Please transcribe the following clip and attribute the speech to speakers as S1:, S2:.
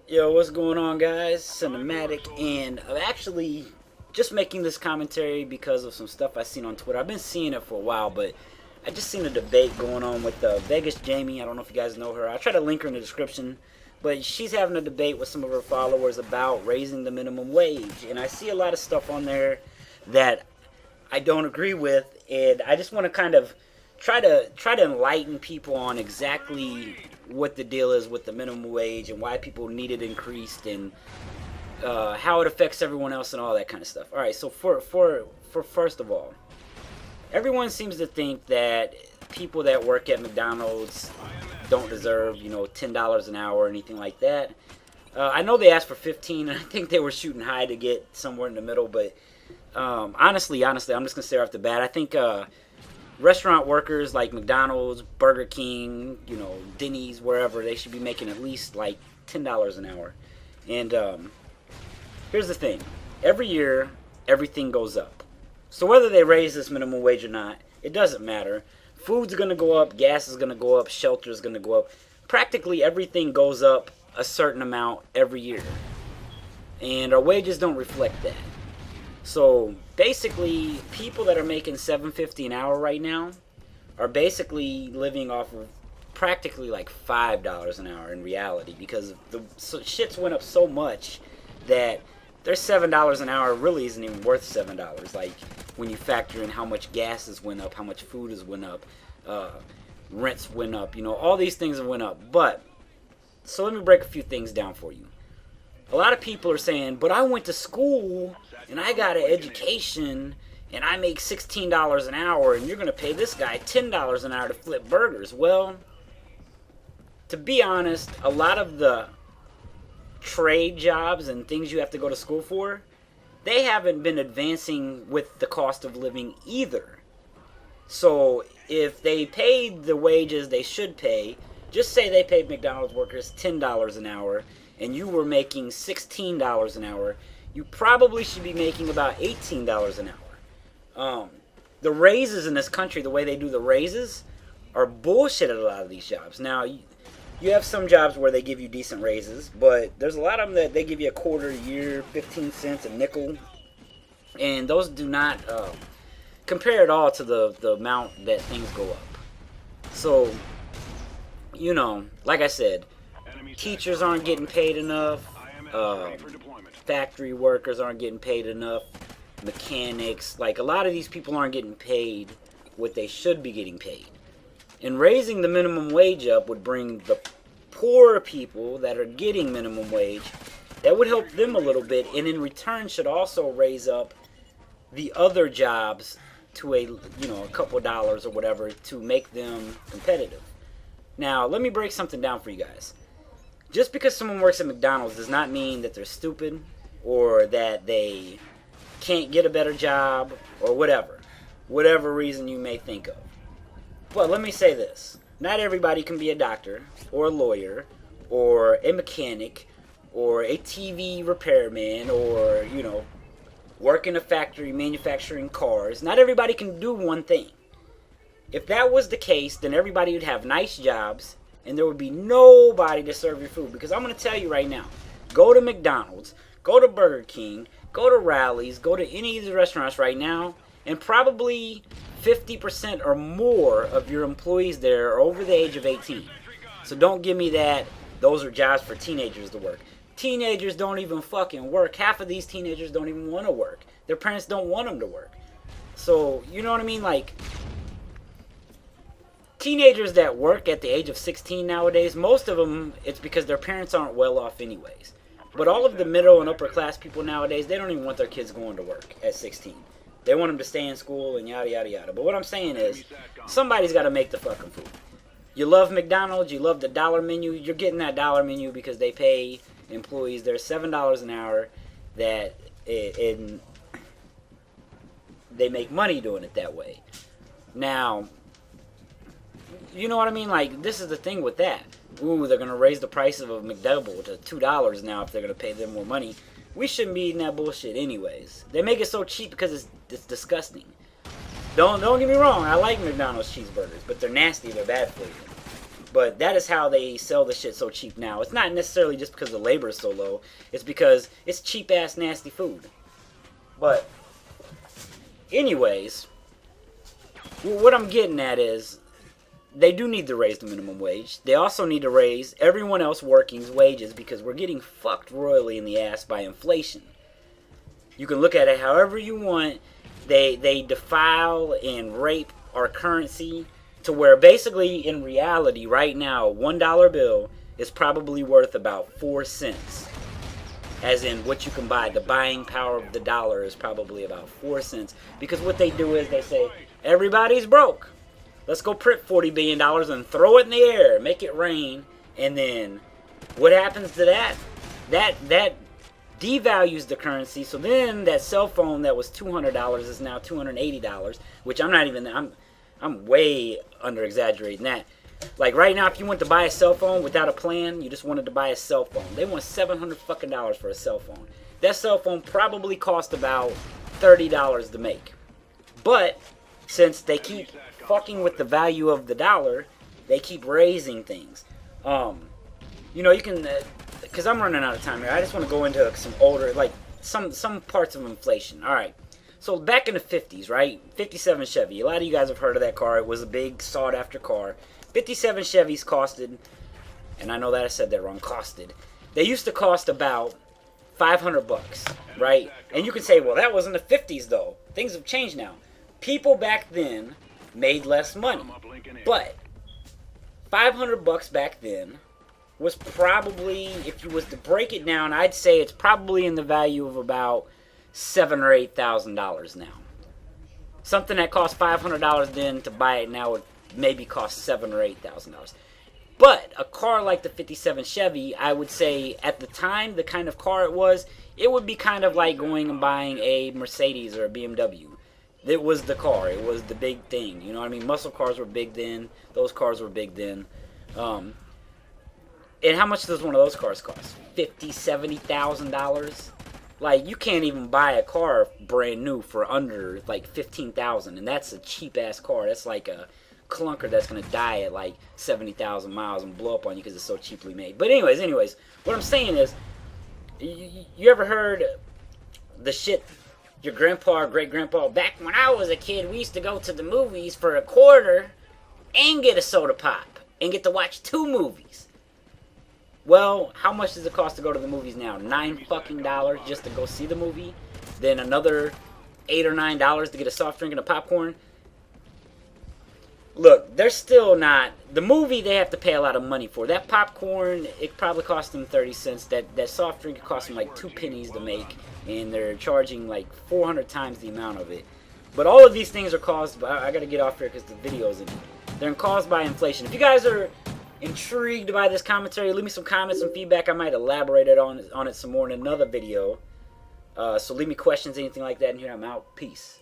S1: Yo, what's going on, guys? Sinumatic, and I'm actually just making this commentary because of some stuff I seen on Twitter. I've been seeing it for a while, but I just seen a debate going on with Vegas Jamie. I don't know if you guys know her. I'll try to link her in the description, but she's having a debate with some of her followers about raising the minimum wage, and I see a lot of stuff on there that I don't agree with, and I just want to kind of try to enlighten people on exactly what the deal is with the minimum wage and why people need it increased and how it affects everyone else and all that kind of stuff. All right, so for first of all, everyone seems to think that people that work at McDonald's don't deserve, $10 an hour or anything like that. I know they asked for 15, and I think they were shooting high to get somewhere in the middle. But honestly, I'm just gonna say off the bat, I think restaurant workers like McDonald's, Burger King, Denny's, wherever, they should be making at least like $10 an hour. And here's the thing: every year, everything goes up. So whether they raise this minimum wage or not, it doesn't matter. Food's gonna go up, gas is gonna go up, shelter's gonna go up. Practically everything goes up a certain amount every year, and our wages don't reflect that. So basically, people that are making $7.50 an hour right now are basically living off of practically like $5 an hour in reality, because shits went up so much that their $7 an hour really isn't even worth $7. Like when you factor in how much gas has went up, how much food has went up, rents went up, all these things have went up. But so let me break a few things down for you. A lot of people are saying, but I went to school and I got an education and I make $16 an hour and you're going to pay this guy $10 an hour to flip burgers. Well, to be honest, a lot of the trade jobs and things you have to go to school for, they haven't been advancing with the cost of living either. So if they paid the wages they should pay, just say they paid McDonald's workers $10 an hour and you were making $16 an hour, you probably should be making about $18 an hour. The raises in this country, the way they do the raises, are bullshit at a lot of these jobs. Now, you have some jobs where they give you decent raises, but there's a lot of them that they give you a quarter a year, 15 cents, a nickel, and those do not compare at all to the amount that things go up. So, like I said, teachers aren't getting paid enough. Factory workers aren't getting paid enough. Mechanics, like a lot of these people aren't getting paid what they should be getting paid. And raising the minimum wage up would bring the poor people that are getting minimum wage, that would help them a little bit, and in return should also raise up the other jobs to a couple dollars or whatever to make them competitive. Now, let me break something down for you guys. Just because someone works at McDonald's does not mean that they're stupid or that they can't get a better job or whatever reason you may think of. But let me say this: not everybody can be a doctor or a lawyer or a mechanic or a TV repairman or work in a factory manufacturing cars. Not everybody can do one thing. If that was the case, then everybody would have nice jobs and there would be nobody to serve your food. Because I'm going to tell you right now, go to McDonald's, go to Burger King, go to Rally's, go to any of these restaurants right now, and probably 50% or more of your employees there are over the age of 18. So don't give me that those are jobs for teenagers to work. Teenagers don't even fucking work. Half of these teenagers don't even want to work. Their parents don't want them to work. So, you know what I mean? Like, teenagers that work at the age of 16 nowadays, most of them, it's because their parents aren't well off anyways. But all of the middle and upper class people nowadays, they don't even want their kids going to work at 16. They want them to stay in school and yada yada yada. But what I'm saying is, somebody's got to make the fucking food. You love McDonald's, you love the dollar menu, you're getting that dollar menu because they pay employees their $7 an hour that they make money doing it that way. Now, you know what I mean? Like, this is the thing with that. Ooh, they're going to raise the price of a McDouble to $2 now if they're going to pay them more money. We shouldn't be eating that bullshit anyways. They make it so cheap because it's disgusting. Don't get me wrong, I like McDonald's cheeseburgers, but they're nasty, they're bad for you. But that is how they sell the shit so cheap now. It's not necessarily just because the labor is so low. It's because it's cheap-ass, nasty food. But, anyways, what I'm getting at is, they do need to raise the minimum wage. They also need to raise everyone else working's wages because we're getting fucked royally in the ass by inflation. You can look at it however you want. They defile and rape our currency to where basically in reality right now a $1 bill is probably worth about 4 cents. As in what you can buy. The buying power of the dollar is probably about 4 cents. Because what they do is they say, everybody's broke. Let's go print $40 billion and throw it in the air, make it rain, and then what happens to that? That devalues the currency. So then that cell phone that was $200 is now $280, which I'm way under exaggerating that. Like right now, if you went to buy a cell phone without a plan, you just wanted to buy a cell phone. They want $700 fucking dollars for a cell phone. That cell phone probably cost about $30 to make, but since they keep fucking with the value of the dollar, they keep raising things. You know, you can, because I'm running out of time here. I just want to go into some older, like some parts of inflation. All right. So back in the 50s, right? 57 Chevy. A lot of you guys have heard of that car. It was a big sought after car. 57 Chevys costed, and I know that I said that wrong, costed. They used to cost about $500, right? And you could say, well, that wasn't the 50s though. Things have changed now. People back then made less money, but $500 back then was probably, if you was to break it down, I'd say it's probably in the value of about $7,000 or $8,000 now. Something that cost $500 then to buy it now would maybe cost $7,000 or $8,000. But a car like the 57 Chevy, I would say at the time, the kind of car it would be kind of like going and buying a Mercedes or a BMW. It was the car. It was the big thing. You know what I mean? Muscle cars were big then. Those cars were big then. And how much does one of those cars cost? $50,000, $70,000? Like, you can't even buy a car brand new for under, like, $15,000. And that's a cheap-ass car. That's like a clunker that's going to die at, like, 70,000 miles and blow up on you because it's so cheaply made. But anyways, what I'm saying is, you ever heard the shit your grandpa or great-grandpa, back when I was a kid, we used to go to the movies for $0.25 and get a soda pop and get to watch 2 movies. Well, how much does it cost to go to the movies now? $9 fucking just to go see the movie? Then another $8 or $9 to get a soft drink and a popcorn? Look, they're still not... The movie, they have to pay a lot of money for. That popcorn, it probably cost them 30 cents. That soft drink, it cost them like 2 pennies to make. And they're charging like 400 times the amount of it. But all of these things are caused by... I gotta get off here because the video's in. They're caused by inflation. If you guys are intrigued by this commentary, leave me some comments, some feedback. I might elaborate on it some more in another video. So leave me questions, anything like that in here. I'm out. Peace.